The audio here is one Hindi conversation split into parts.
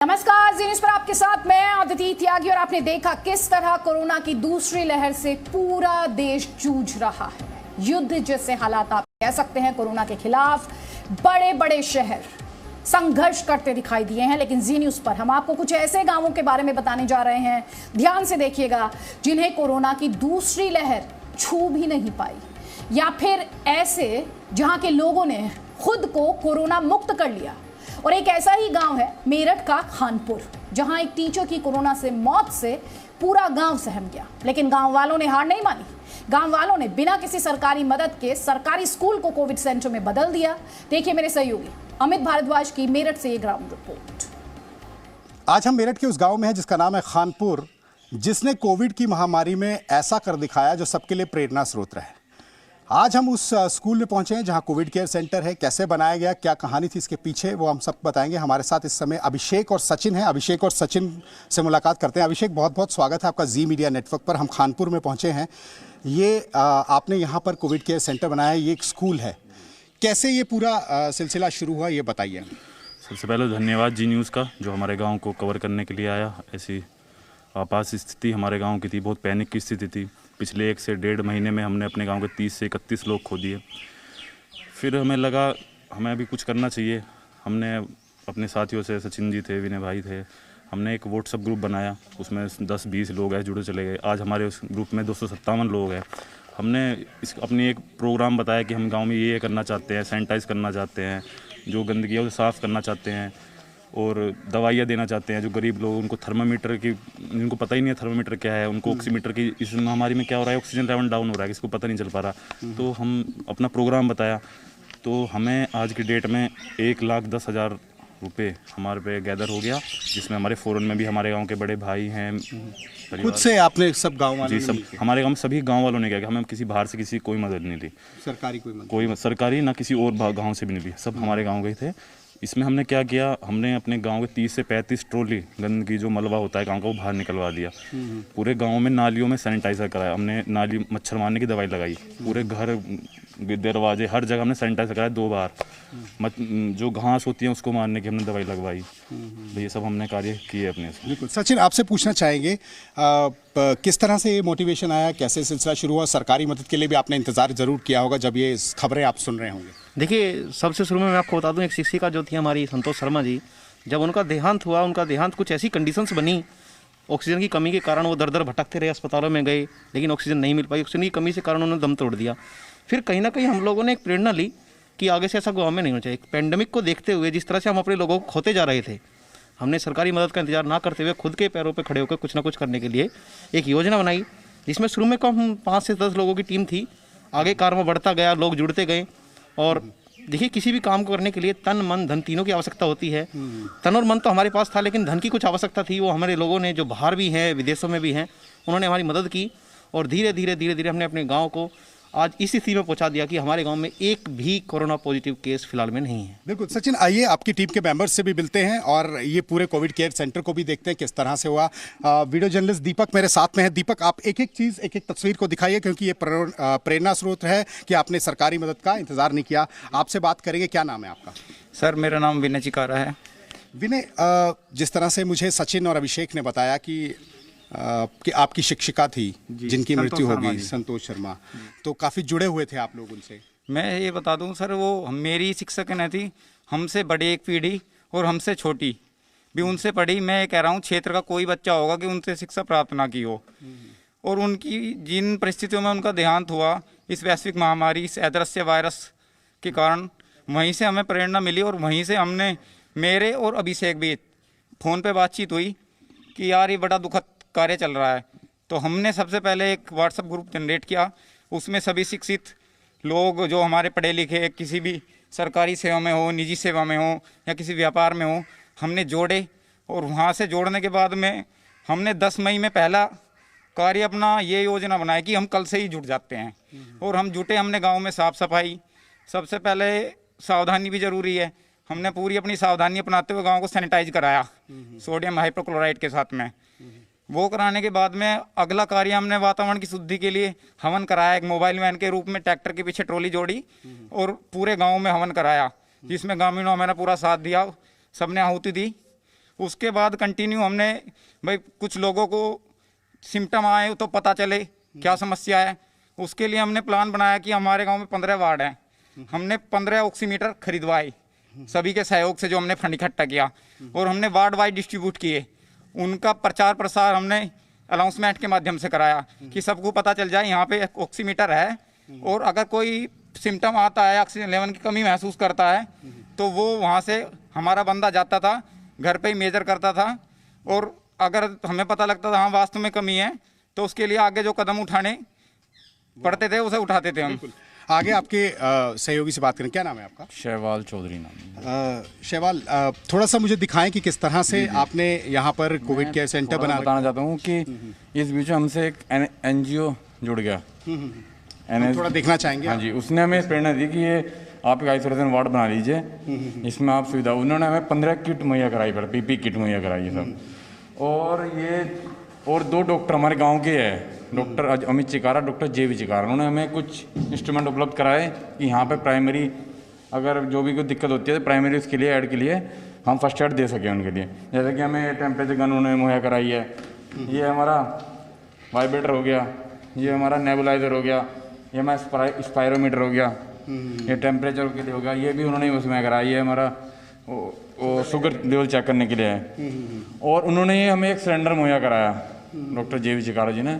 नमस्कार, जी न्यूज़ पर आपके साथ मैं अदिति त्यागी। और आपने देखा किस तरह कोरोना की दूसरी लहर से पूरा देश जूझ रहा है। युद्ध जैसे हालात आप कह सकते हैं। कोरोना के खिलाफ बड़े बड़े शहर संघर्ष करते दिखाई दिए हैं, लेकिन जी न्यूज़ पर हम आपको कुछ ऐसे गांवों के बारे में बताने जा रहे हैं, ध्यान से देखिएगा, जिन्हें कोरोना की दूसरी लहर छू भी नहीं पाई, या फिर ऐसे जहां के लोगों ने खुद को कोरोना मुक्त कर लिया। और एक ऐसा ही गांव है मेरठ का खानपुर, जहां एक टीचर की कोरोना से मौत से पूरा गांव सहम गया, लेकिन गांव वालों ने हार नहीं मानी। गांव वालों ने बिना किसी सरकारी मदद के सरकारी स्कूल को कोविड सेंटर में बदल दिया। देखिए मेरे सहयोगी अमित भारद्वाज की मेरठ से ये ग्राउंड रिपोर्ट। आज हम मेरठ के उस गांव में हैं जिसका नाम है खानपुर, जिसने कोविड की महामारी में ऐसा कर दिखाया जो सबके लिए प्रेरणा स्रोत रहे। आज हम उस स्कूल में पहुंचे हैं जहां कोविड केयर सेंटर है। कैसे बनाया गया, क्या कहानी थी इसके पीछे, वो हम सब बताएंगे। हमारे साथ इस समय अभिषेक और सचिन हैं। अभिषेक और सचिन से मुलाकात करते हैं। अभिषेक, बहुत बहुत स्वागत है आपका जी मीडिया नेटवर्क पर। हम खानपुर में पहुंचे हैं। ये आपने यहाँ पर कोविड केयर सेंटर बनाया है, ये एक स्कूल है। कैसे ये पूरा सिलसिला शुरू हुआ, ये बताइए। सबसे पहले धन्यवाद जी न्यूज़ का, जो हमारे गाँव को कवर करने के लिए आया। ऐसी आपात स्थिति हमारे गाँव की थी, बहुत पैनिक की स्थिति थी। पिछले 1 से 1.5 महीने में हमने अपने गांव के 30 से 31 लोग खो दिए। फिर हमें लगा हमें अभी कुछ करना चाहिए। हमने अपने साथियों से, सचिन जी थे, विनय भाई थे, हमने एक व्हाट्सएप ग्रुप बनाया। उसमें 10-20 लोग हैं, जुड़े चले गए। आज हमारे उस ग्रुप में 257 लोग हैं। हमने अपनी एक प्रोग्राम बताया कि हम गाँव में ये करना चाहते हैं, सैनिटाइज़ करना चाहते हैं, जो गंदगी है उसे साफ़ करना चाहते हैं, और दवाइयाँ देना चाहते हैं। जो गरीब लोग, उनको थर्मामीटर की, जिनको पता ही नहीं है थर्मामीटर क्या है, उनको ऑक्सीमीटर की, इस महामारी में क्या हो रहा है, ऑक्सीजन लेवल डाउन हो रहा है, किसको पता नहीं चल पा रहा। तो हम अपना प्रोग्राम बताया, तो हमें आज की डेट में 1,10,000 रुपये हमारे पे गैदर हो गया, जिसमें हमारे फोरन में भी हमारे गांव के बड़े भाई हैं। खुद से आपने सब गाँव वालों जी, सब हमारे गाँव में सभी गाँव वालों ने किया। हमें किसी बाहर से किसी कोई मदद नहीं ली, सरकारी कोई सरकारी ना किसी और गाँव से भी नहीं ली, सब हमारे गाँव गए थे। इसमें हमने क्या किया, हमने अपने गांव के 30 से 35 ट्रॉली गंदगी, जो मलबा होता है गांव का, वो बाहर निकलवा दिया। पूरे गांव में नालियों में सैनिटाइज़र कराया हमने, नाली मच्छर मारने की दवाई लगाई, पूरे घर, दरवाजे, हर जगह हमने सैनिटाइज़र कराया 2 बार। जो घास होती है उसको मारने की हमने दवाई लगवाई। तो ये सब हमने कार्य किए अपने से। बिल्कुल। सचिन, आपसे पूछना चाहेंगे किस तरह से ये मोटिवेशन आया, कैसे सिलसिला शुरू हुआ? सरकारी मदद के लिए भी आपने इंतजार जरूर किया होगा जब ये खबरें आप सुन रहे होंगे। देखिए, सबसे शुरू में मैं आपको बता दूं, एक शिक्षिका जो थी हमारी संतोष शर्मा जी, जब उनका देहांत हुआ, उनका देहांत कुछ ऐसी कंडीशंस बनी, ऑक्सीजन की कमी के कारण वो दर दर भटकते रहे, अस्पतालों में गए, लेकिन ऑक्सीजन नहीं मिल पाई। ऑक्सीजन की कमी के कारण उन्होंने दम तोड़ दिया। फिर कहीं ना कहीं हम लोगों ने एक प्रेरणा ली कि आगे से ऐसा गाँव में नहीं होना चाहिए। पेंडेमिक को देखते हुए जिस तरह से हम अपने लोगों को खोते जा रहे थे, हमने सरकारी मदद का इंतजार ना करते हुए खुद के पैरों पर खड़े होकर कुछ ना कुछ करने के लिए एक योजना बनाई, जिसमें शुरू में कम 5 से 10 लोगों की टीम थी। आगे कार्य में बढ़ता गया, लोग जुड़ते गए। और देखिए, किसी भी काम को करने के लिए तन, मन, धन तीनों की आवश्यकता होती है। तन और मन तो हमारे पास था, लेकिन धन की कुछ आवश्यकता थी। वो हमारे लोगों ने, जो बाहर भी हैं, विदेशों में भी हैं, उन्होंने हमारी मदद की। और धीरे धीरे हमने अपने गांव को आज इस स्थिति में पहुंचा दिया कि हमारे गांव में एक भी कोरोना पॉजिटिव केस फिलहाल में नहीं है। बिल्कुल। सचिन, आइए आपकी टीम के मेंबर्स से भी मिलते हैं और ये पूरे कोविड केयर सेंटर को भी देखते हैं किस तरह से हुआ। वीडियो जर्नलिस्ट दीपक मेरे साथ में है। दीपक, आप एक एक चीज़, एक एक तस्वीर को दिखाइए, क्योंकि ये प्रेरणा स्रोत है कि आपने सरकारी मदद का इंतजार नहीं किया। आपसे बात करेंगे। क्या नाम है आपका? सर, मेरा नाम विनय चिकारा है। विनय, जिस तरह से मुझे सचिन और अभिषेक ने बताया कि आपकी शिक्षिका थी जिनकी मृत्यु हो गई, संतोष शर्मा, तो काफ़ी जुड़े हुए थे आप लोग उनसे। मैं ये बता दूं सर, वो मेरी शिक्षक न थी, हमसे बड़ी एक पीढ़ी और हमसे छोटी भी उनसे पढ़ी। मैं ये कह रहा हूँ, क्षेत्र का कोई बच्चा होगा कि उनसे शिक्षा प्राप्त ना की हो। और उनकी जिन परिस्थितियों में उनका देहांत हुआ, इस वैश्विक महामारी, इस अदृश्य वायरस के कारण, वहीं से हमें प्रेरणा मिली। और वहीं से हमने, मेरे और अभिषेक भी फ़ोन पे बातचीत हुई कि यार ये बड़ा दुखद कार्य चल रहा है। तो हमने सबसे पहले एक व्हाट्सएप ग्रुप जनरेट किया। उसमें सभी शिक्षित लोग, जो हमारे पढ़े लिखे, किसी भी सरकारी सेवा में हो, निजी सेवा में हो, या किसी व्यापार में हो, हमने जोड़े। और वहाँ से जोड़ने के बाद में हमने 10 मई में पहला कार्य अपना ये योजना बनाई कि हम कल से ही जुट जाते हैं। और हम जुटे। हमने गाँव में साफ़ सफाई, सबसे पहले सावधानी भी ज़रूरी है, हमने पूरी अपनी सावधानी अपनाते हुए गाँव को सैनिटाइज कराया सोडियम हाइपोक्लोराइड के साथ में। वो कराने के बाद में अगला कार्य हमने वातावरण की शुद्धि के लिए हवन कराया। एक मोबाइल वैन के रूप में ट्रैक्टर के पीछे ट्रॉली जोड़ी और पूरे गांव में हवन कराया, जिसमें ग्रामीणों ने मेरा पूरा साथ दिया, सबने आहुति दी। उसके बाद कंटिन्यू हमने भाई कुछ लोगों को सिम्टम आए तो पता चले क्या समस्या है, उसके लिए हमने प्लान बनाया कि हमारे गांव में 15 वार्ड हैं, हमने 15 ऑक्सीमीटर खरीदवाए सभी के सहयोग से जो हमने फंड इकट्ठा किया, और हमने वार्ड वाइड डिस्ट्रीब्यूट किए। उनका प्रचार प्रसार हमने अनाउंसमेंट के माध्यम से कराया कि सबको पता चल जाए यहाँ पे ऑक्सीमीटर है, और अगर कोई सिम्टम आता है, ऑक्सीजन लेवल की कमी महसूस करता है, तो वो वहाँ से हमारा बंदा जाता था, घर पे ही मेजर करता था, और अगर हमें पता लगता था हाँ वास्तव में कमी है, तो उसके लिए आगे जो कदम उठाने पड़ते थे उसे उठाते थे हम। आगे आपके सहयोगी से बात करें, क्या नाम है आपका? शहवाल चौधरी नाम। शहवाल, थोड़ा सा मुझे दिखाएं कि किस तरह से आपने यहाँ पर कोविड केयर सेंटर बना बताना चाहता हूँ कि इस बीच में हमसे एक NGO जुड़ गया, थोड़ा देखना चाहेंगे। हाँ जी, उसने हमें प्रेरणा दी कि ये आप एक आइसोलेशन वार्ड बना लीजिए, इसमें आप सुविधा, उन्होंने हमें 15 किट मुहैया कराई, PP किट मुहैया कराई है सब, और 2 डॉक्टर हमारे गांव के हैं, डॉक्टर अमित चिकारा, डॉक्टर JV चिकारा, उन्होंने हमें कुछ इंस्ट्रूमेंट उपलब्ध कराए कि यहाँ पे प्राइमरी अगर जो भी कोई दिक्कत होती है तो प्राइमरी उसके लिए ऐड के लिए हम फर्स्ट एड दे सकें उनके लिए। जैसे कि हमें टेम्परेचर गन उन्होंने मुहैया कराई है, ये हमारा वाइब्रेटर हो गया, ये हमारा नेबुलाइजर हो गया, ये हमारा स्पायरोमीटर हो गया, ये टेम्परेचर के लिए हो गया, ये भी उन्होंने उसमें कराई है, हमारा वो शुगर लेवल चेक करने के लिए है। और उन्होंने ये हमें एक सिलेंडर मुहैया कराया, डॉक्टर JV चिकारा जी ने,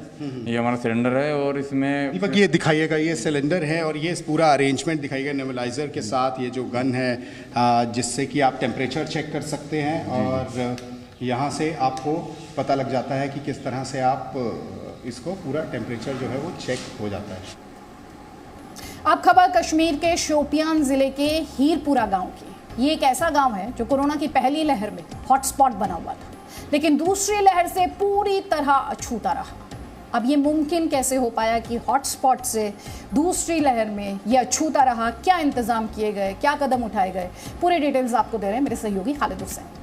ये हमारा सिलेंडर है, और इसमें दीपक ये दिखाइएगा, ये सिलेंडर है और ये पूरा अरेंजमेंट दिखाइएगा नेबुलाइजर के साथ, ये जो गन है जिससे कि आप टेम्परेचर चेक कर सकते हैं, और यहाँ से आपको पता लग जाता है कि किस तरह से आप इसको पूरा टेम्परेचर जो है वो चेक हो जाता है। अब खबर कश्मीर के शोपियान जिले के हीरपुरा गांव की। ये एक ऐसा गांव है जो कोरोना की पहली लहर में हॉटस्पॉट बना हुआ था, लेकिन दूसरी लहर से पूरी तरह अछूता रहा। अब ये मुमकिन कैसे हो पाया कि हॉटस्पॉट से दूसरी लहर में ये अछूता रहा? क्या इंतजाम किए गए, क्या कदम उठाए गए, पूरे डिटेल्स आपको दे रहे हैं मेरे सहयोगी खालिद हुसैन।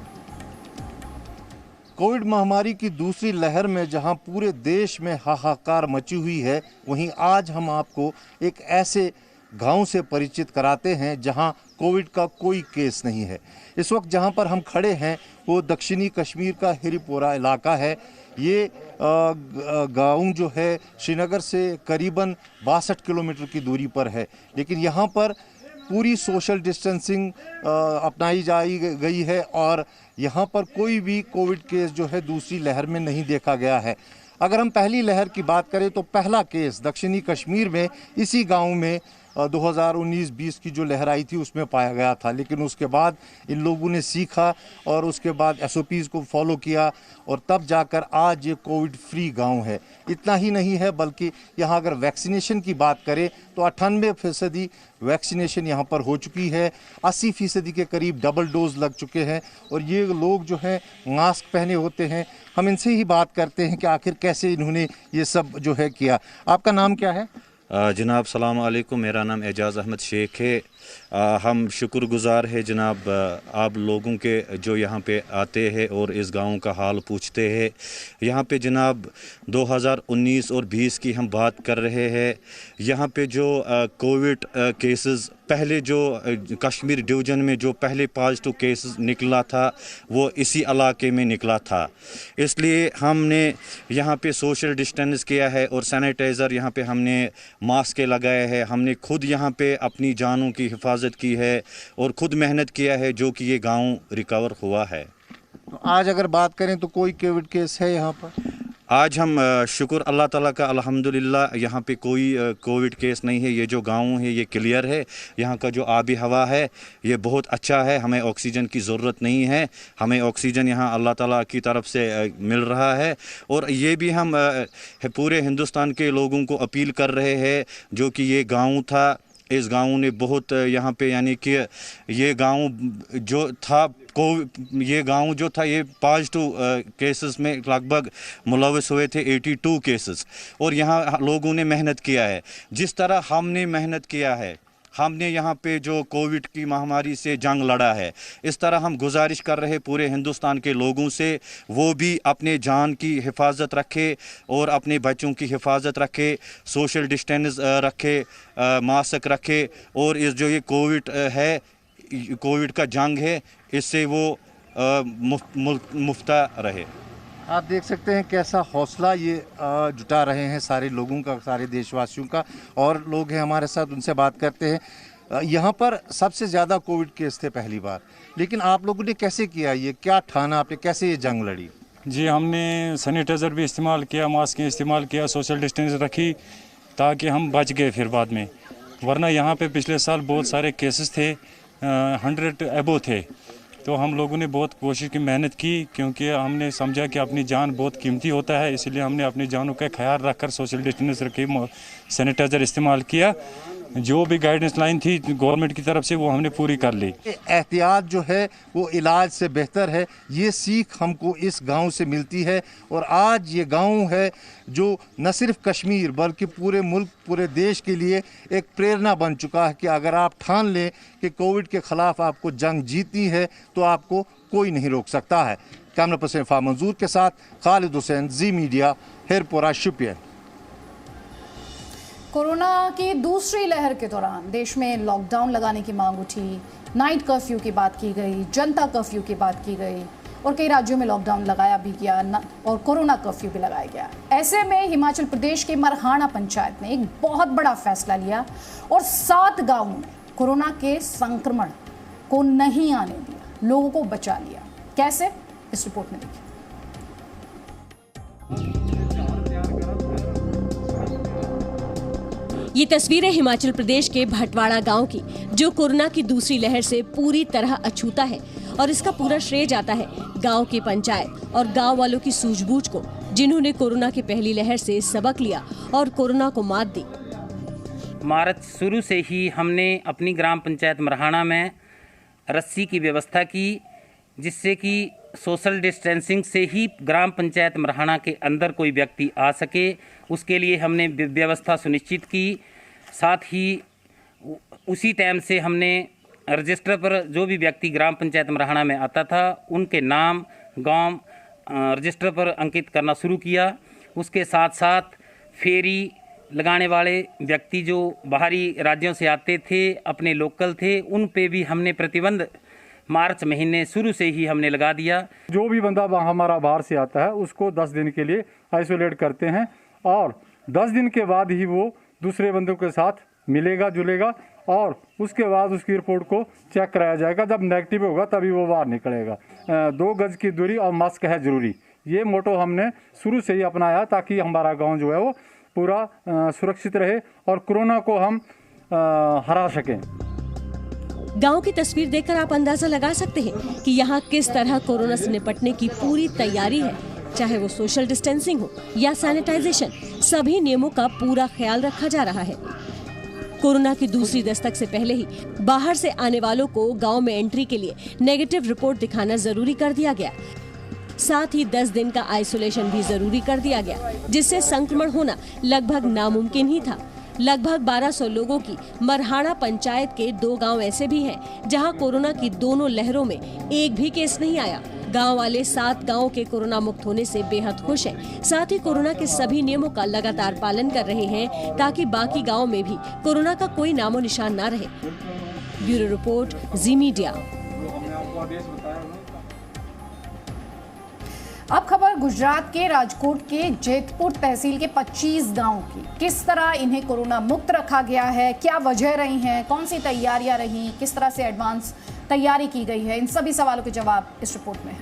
कोविड महामारी की दूसरी लहर में जहां पूरे देश में हाहाकार मची हुई है, वहीं आज हम आपको एक ऐसे गांव से परिचित कराते हैं जहां कोविड का कोई केस नहीं है। इस वक्त जहां पर हम खड़े हैं वो दक्षिणी कश्मीर का हीरपुरा इलाका है। ये गांव जो है श्रीनगर से करीबन 62 किलोमीटर की दूरी पर है, लेकिन यहाँ पर पूरी सोशल डिस्टेंसिंग अपनाई गई है और यहाँ पर कोई भी कोविड केस जो है दूसरी लहर में नहीं देखा गया है। अगर हम पहली लहर की बात करें तो पहला केस दक्षिणी कश्मीर में इसी गांव में 2019-20 की जो लहर आई थी उसमें पाया गया था, लेकिन उसके बाद इन लोगों ने सीखा और उसके बाद SOPs को फॉलो किया और तब जाकर आज ये कोविड फ्री गांव है। इतना ही नहीं है बल्कि यहाँ अगर वैक्सीनेशन की बात करें तो 98% वैक्सीनेशन यहाँ पर हो चुकी है, 80% के करीब डबल डोज लग चुके हैं और ये लोग जो हैं मास्क पहने होते हैं। हम इनसे ही बात करते हैं कि आखिर कैसे इन्होंने ये सब जो है किया। आपका नाम क्या है? जनाब सलाम अलैकुम, मेरा नाम एजाज़ अहमद शेख है। हम शुक्रगुज़ार है जनाब आप लोगों के जो यहाँ पे आते हैं और इस गांव का हाल पूछते हैं। यहाँ पे जनाब 2019 और 20 की हम बात कर रहे हैं। यहाँ पे जो कोविड केसेस पहले जो कश्मीर डिवीज़न में जो पहले पॉजिटिव केसेस निकला था वो इसी इलाके में निकला था, इसलिए हमने यहाँ पे सोशल डिस्टेंस किया है और सैनिटाइज़र यहाँ पे हमने मास्क लगाए हैं। हमने खुद यहाँ पे अपनी जानों की हिफाजत की है और खुद मेहनत किया है जो कि ये गांव रिकवर हुआ है। तो आज अगर बात करें तो कोई कोविड केस है यहाँ पर? आज हम शुक्र अल्लाह ताला का अल्हम्दुलिल्लाह यहाँ पे कोई कोविड केस नहीं है। ये जो गांव है ये क्लियर है, यहाँ का जो आबी हवा है ये बहुत अच्छा है। हमें ऑक्सीजन की ज़रूरत नहीं है, हमें ऑक्सीजन यहाँ अल्लाह ताला की तरफ से मिल रहा है। और ये भी हम पूरे हिंदुस्तान के लोगों को अपील कर रहे हैं जो कि ये गाँव था, इस गांव ने बहुत यहाँ पे यानी कि ये गांव जो था ये गांव जो था ये पॉजिटिव केसेस में लगभग मुलविस हुए थे 82 केसेस। और यहाँ लोगों ने मेहनत किया है, जिस तरह हमने मेहनत किया है, हमने यहाँ पे जो कोविड की महामारी से जंग लड़ा है, इस तरह हम गुजारिश कर रहे पूरे हिंदुस्तान के लोगों से वो भी अपने जान की हिफाजत रखे और अपने बच्चों की हिफाजत रखे, सोशल डिस्टेंस रखे, मास्क रखे और इस जो ये कोविड है, कोविड का जंग है, इससे वो मुफ्ता रहे। आप देख सकते हैं कैसा हौसला ये जुटा रहे हैं सारे लोगों का, सारे देशवासियों का। और लोग हैं हमारे साथ, उनसे बात करते हैं। यहाँ पर सबसे ज़्यादा कोविड केस थे पहली बार, लेकिन आप लोगों ने कैसे किया ये, क्या ठाना आपने, कैसे ये जंग लड़ी? जी, हमने सैनिटाइज़र भी इस्तेमाल किया, मास्क इस्तेमाल किया, सोशल डिस्टेंस रखी ताकि हम बच गए फिर बाद में। वरना यहाँ पे पिछले साल बहुत सारे केसेस थे, 100 एबो थे। तो हम लोगों ने बहुत कोशिश की, मेहनत की, क्योंकि हमने समझा कि अपनी जान बहुत कीमती होता है, इसलिए हमने अपनी जानों का ख्याल रखकर सोशल डिस्टेंस रखी, सैनिटाइज़र इस्तेमाल किया। जो भी गाइडेंस लाइन थी गवर्नमेंट की तरफ से वो हमने पूरी कर ली। एहतियात जो है वो इलाज से बेहतर है, ये सीख हमको इस गांव से मिलती है। और आज ये गांव है जो न सिर्फ कश्मीर बल्कि पूरे मुल्क, पूरे देश के लिए एक प्रेरणा बन चुका है कि अगर आप ठान लें कि कोविड के ख़िलाफ़ आपको जंग जीतनी है तो आपको कोई नहीं रोक सकता है। कैमरा पर्सन इरफान मंजूर के साथ खालिद हुसैन, जी मीडिया, हिरपुरा, शुपियन। कोरोना की दूसरी लहर के दौरान देश में लॉकडाउन लगाने की मांग उठी, नाइट कर्फ्यू की बात की गई, जनता कर्फ्यू की बात की गई और कई राज्यों में लॉकडाउन लगाया भी गया और कोरोना कर्फ्यू भी लगाया गया। ऐसे में हिमाचल प्रदेश के मरहाना पंचायत ने एक बहुत बड़ा फैसला लिया और 7 गांवों में कोरोना के संक्रमण को नहीं आने दिया, लोगों को बचा लिया। कैसे, इस रिपोर्ट में देखिए। ये तस्वीरें हिमाचल प्रदेश के भटवाड़ा गांव की, जो कोरोना की दूसरी लहर से पूरी तरह अछूता है और इसका पूरा श्रेय जाता है गांव की पंचायत और गांव वालों की सूझबूझ को, जिन्होंने कोरोना की पहली लहर से सबक लिया और कोरोना को मात दी। मार्च शुरू से ही हमने अपनी ग्राम पंचायत मरहाना में रस्सी की व्यवस्था की, जिससे कि सोशल डिस्टेंसिंग से ही ग्राम पंचायत मरहाना के अंदर कोई व्यक्ति आ सके, उसके लिए हमने व्यवस्था सुनिश्चित की। साथ ही उसी टाइम से हमने रजिस्टर पर जो भी व्यक्ति ग्राम पंचायत मरहाना में आता था उनके नाम, गांव रजिस्टर पर अंकित करना शुरू किया। उसके साथ साथ फेरी लगाने वाले व्यक्ति जो बाहरी राज्यों से आते थे, अपने लोकल थे, उन पे भी हमने प्रतिबंध मार्च महीने शुरू से ही हमने लगा दिया। जो भी बंदा हमारा बाहर से आता है उसको 10 दिन के लिए आइसोलेट करते हैं और 10 दिन के बाद ही वो दूसरे बंदों के साथ मिलेगा जुलेगा और उसके बाद उसकी रिपोर्ट को चेक कराया जाएगा। जब नेगेटिव होगा तभी वो बाहर निकलेगा। 2 गज की दूरी और मास्क है ज़रूरी, ये मोटो हमने शुरू से ही अपनाया ताकि हमारा गाँव जो है वो पूरा सुरक्षित रहे और कोरोना को हम हरा सकें। गांव की तस्वीर देखकर आप अंदाजा लगा सकते हैं कि यहाँ किस तरह कोरोना से निपटने की पूरी तैयारी है। चाहे वो सोशल डिस्टेंसिंग हो या सैनिटाइजेशन, सभी नियमों का पूरा ख्याल रखा जा रहा है। कोरोना की दूसरी दस्तक से पहले ही बाहर से आने वालों को गांव में एंट्री के लिए नेगेटिव रिपोर्ट दिखाना जरूरी कर दिया गया। साथ ही 10 दिन का आइसोलेशन भी जरूरी कर दिया गया, जिससे संक्रमण होना लगभग नामुमकिन ही था। लगभग 1200 लोगों की मरहाना पंचायत के 2 गांव ऐसे भी हैं जहां कोरोना की दोनों लहरों में एक भी केस नहीं आया। गांव वाले 7 गांवों के कोरोना मुक्त होने से बेहद खुश हैं। साथ ही कोरोना के सभी नियमों का लगातार पालन कर रहे हैं ताकि बाकी गांव में भी कोरोना का कोई नामो निशान न रहे। ब्यूरो रिपोर्ट, जी मीडिया। अब खबर गुजरात के राजकोट के जेतपुर तहसील के 25 गांवों की। किस तरह इन्हें कोरोना मुक्त रखा गया है, क्या वजह रही हैं, कौन सी तैयारियां रही, किस तरह से एडवांस तैयारी की गई है, इन सभी सवालों के जवाब इस रिपोर्ट में है।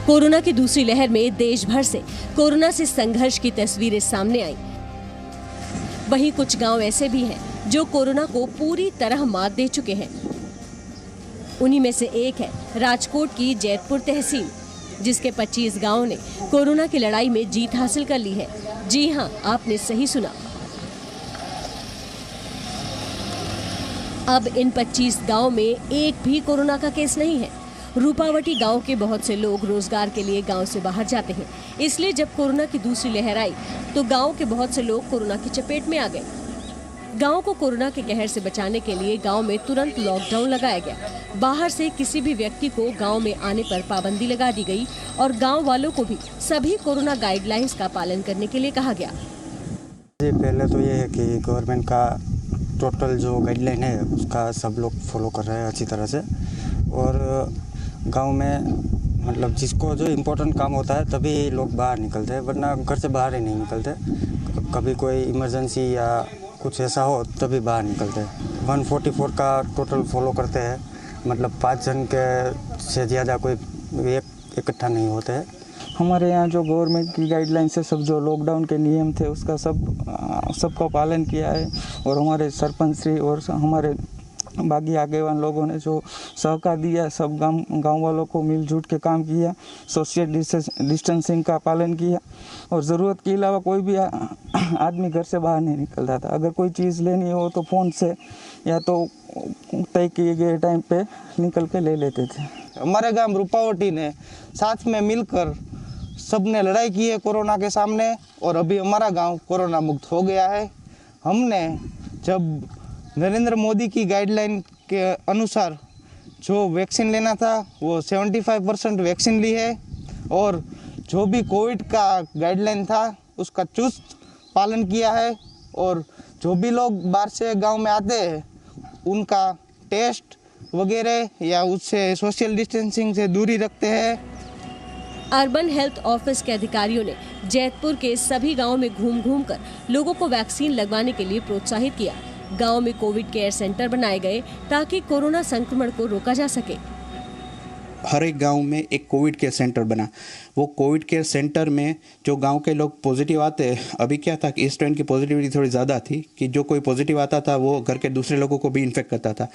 कोरोना की दूसरी लहर में देश भर से कोरोना से संघर्ष की तस्वीरें सामने आई। वहीं कुछ गांव ऐसे भी हैं जो कोरोना को पूरी तरह मात दे चुके हैं। उन्हीं में से एक है राजकोट की जेतपुर तहसील, जिसके 25 गांवों ने कोरोना की लड़ाई में जीत हासिल कर ली है। जी हां, आपने सही सुना। अब इन 25 गांव में एक भी कोरोना का केस नहीं है। रूपावटी गांव के बहुत से लोग रोजगार के लिए गांव से बाहर जाते हैं, इसलिए जब कोरोना की दूसरी लहर आई तो गांव के बहुत से लोग कोरोना की चपेट में आ गए। गांव को कोरोना के कहर से बचाने के लिए गांव में तुरंत लॉकडाउन लगाया गया। बाहर से किसी भी व्यक्ति को गांव में आने पर पाबंदी लगा दी गई और गांव वालों को भी सभी कोरोना गाइडलाइंस का पालन करने के लिए कहा गया। जी पहले तो ये है कि गवर्नमेंट का टोटल जो गाइडलाइन है उसका सब लोग फॉलो कर रहे हैं अच्छी तरह से। और गांव में मतलब जिसको जो इम्पोर्टेंट काम होता है तभी लोग बाहर निकलते हैं, वरना घर से बाहर ही नहीं निकलते। कभी कोई इमरजेंसी या कुछ ऐसा हो तभी बाहर निकलते हैं। 144 का टोटल फॉलो करते हैं, मतलब 5 जन के से ज़्यादा कोई एक इकट्ठा नहीं होते हैं। हमारे यहाँ जो गवर्नमेंट की गाइडलाइन से सब जो लॉकडाउन के नियम थे उसका सबका पालन किया है। और हमारे सरपंच श्री और हमारे बाकी आगेवान लोगों ने जो सहकार दिया, सब गांव वालों को मिलजुल के काम किया, सोशल डिस्टेंसिंग का पालन किया। और ज़रूरत के अलावा कोई भी आदमी घर से बाहर नहीं निकलता था। अगर कोई चीज़ लेनी हो तो फ़ोन से या तो तय किए गए टाइम पे निकल के ले लेते थे। हमारे गांव रूपावटी ने साथ में मिलकर सबने लड़ाई की है कोरोना के सामने, और अभी हमारा गांव कोरोना मुक्त हो गया है। हमने जब नरेंद्र मोदी की गाइडलाइन के अनुसार जो वैक्सीन लेना था वो 75% वैक्सीन ली है, और जो भी कोविड का गाइडलाइन था उसका चुस्त पालन किया है। और जो भी लोग बाहर से गांव में आते हैं उनका टेस्ट वगैरह या उससे सोशल डिस्टेंसिंग से दूरी रखते हैं। अर्बन हेल्थ ऑफिस के अधिकारियों ने जैतपुर के सभी गांवों में घूम कर लोगों को वैक्सीन लगवाने के लिए प्रोत्साहित किया। गांव में कोविड केयर सेंटर बनाए गए ताकि कोरोना संक्रमण को रोका जा सके। हर एक गांव में एक कोविड केयर सेंटर बना। वो कोविड केयर सेंटर में जो गांव के लोग पॉजिटिव आते, अभी क्या था कि इस ट्रेंड की पॉजिटिविटी थोड़ी ज़्यादा थी कि जो कोई पॉजिटिव आता था वो घर के दूसरे लोगों को भी इन्फेक्ट करता था।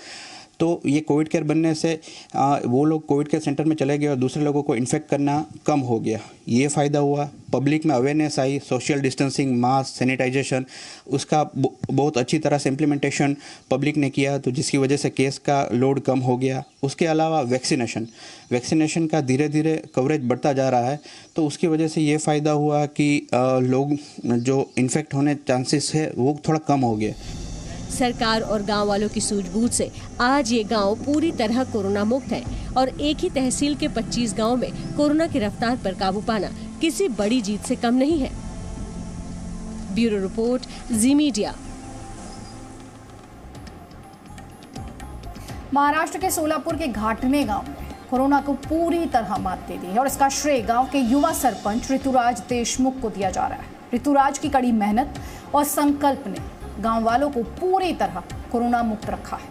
तो ये कोविड केयर बनने से वो लोग कोविड केयर सेंटर में चले गए और दूसरे लोगों को इन्फेक्ट करना कम हो गया। ये फ़ायदा हुआ, पब्लिक में अवेयरनेस आई, सोशल डिस्टेंसिंग, मास्क, सैनिटाइजेशन, उसका बहुत अच्छी तरह से इम्प्लीमेंटेशन पब्लिक ने किया, तो जिसकी वजह से केस का लोड कम हो गया। उसके अलावा वैक्सीनेशन का धीरे धीरे कवरेज बढ़ता जा रहा है, तो उसकी वजह से ये फ़ायदा हुआ कि लोग जो इन्फेक्ट होने चांसेस है वो थोड़ा कम हो गए। सरकार और गांव वालों की सूझबूझ से आज ये गांव पूरी तरह कोरोना मुक्त है और एक ही तहसील के 25 गांव में कोरोना की रफ्तार पर काबू पाना किसी बड़ी जीत से कम नहीं है। ब्यूरो रिपोर्ट, जी मीडिया। महाराष्ट्र के सोलापुर के घाटने गांव में कोरोना को पूरी तरह मात दे दी है और इसका श्रेय गांव के युवा सरपंच ऋतुराज देशमुख को दिया जा रहा है। ऋतुराज की कड़ी मेहनत और संकल्प ने गांव वालों को पूरी तरह कोरोना मुक्त रखा है।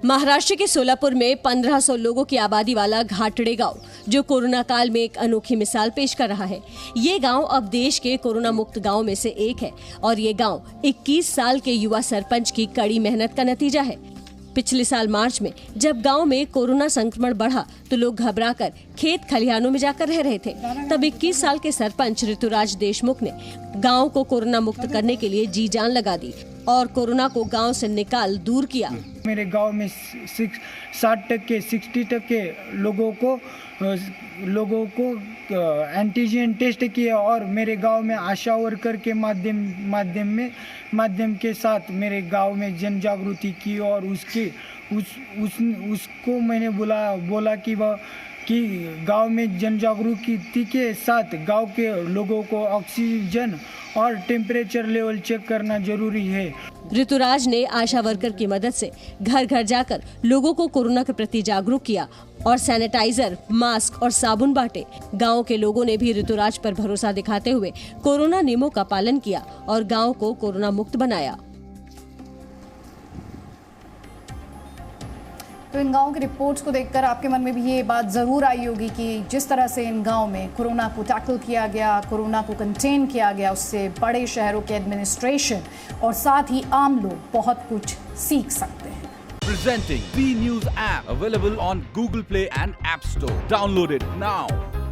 महाराष्ट्र के सोलापुर में 1500 लोगों की आबादी वाला घाटड़े गांव जो कोरोना काल में एक अनोखी मिसाल पेश कर रहा है। ये गांव अब देश के कोरोना मुक्त गांव में से एक है और ये गांव 21 साल के युवा सरपंच की कड़ी मेहनत का नतीजा है। पिछले साल मार्च में जब गांव में कोरोना संक्रमण बढ़ा तो लोग घबराकर खेत खलिहानों में जाकर रह रहे थे। तब 21 साल के सरपंच ऋतुराज देशमुख ने गांव को कोरोना मुक्त करने के लिए जी जान लगा दी और कोरोना को गांव से निकाल दूर किया। मेरे गांव में 60% लोगों को एंटीजन टेस्ट किए और मेरे गांव में आशा वर्कर के माध्यम के साथ मेरे गांव में जन जागृति की और उसको मैंने बोला कि गांव में जन जागृति के साथ गांव के लोगों को ऑक्सीजन और टेम्परेचर लेवल चेक करना जरूरी है। ऋतुराज ने आशा वर्कर की मदद से घर घर जाकर लोगों को कोरोना के प्रति जागरूक किया और सैनिटाइजर, मास्क और साबुन बांटे। गांव के लोगों ने भी ऋतुराज पर भरोसा दिखाते हुए कोरोना नियमों का पालन किया और गांव को कोरोना मुक्त बनाया। तो इन गाँव की रिपोर्ट्स को देखकर आपके मन में भी ये बात ज़रूर आई होगी कि जिस तरह से इन गाँव में कोरोना को टैकल किया गया, कोरोना को कंटेन किया गया, उससे बड़े शहरों के एडमिनिस्ट्रेशन और साथ ही आम लोग बहुत कुछ सीख सकते हैं। Presenting B News app available on Google Play and App Store. Download it now.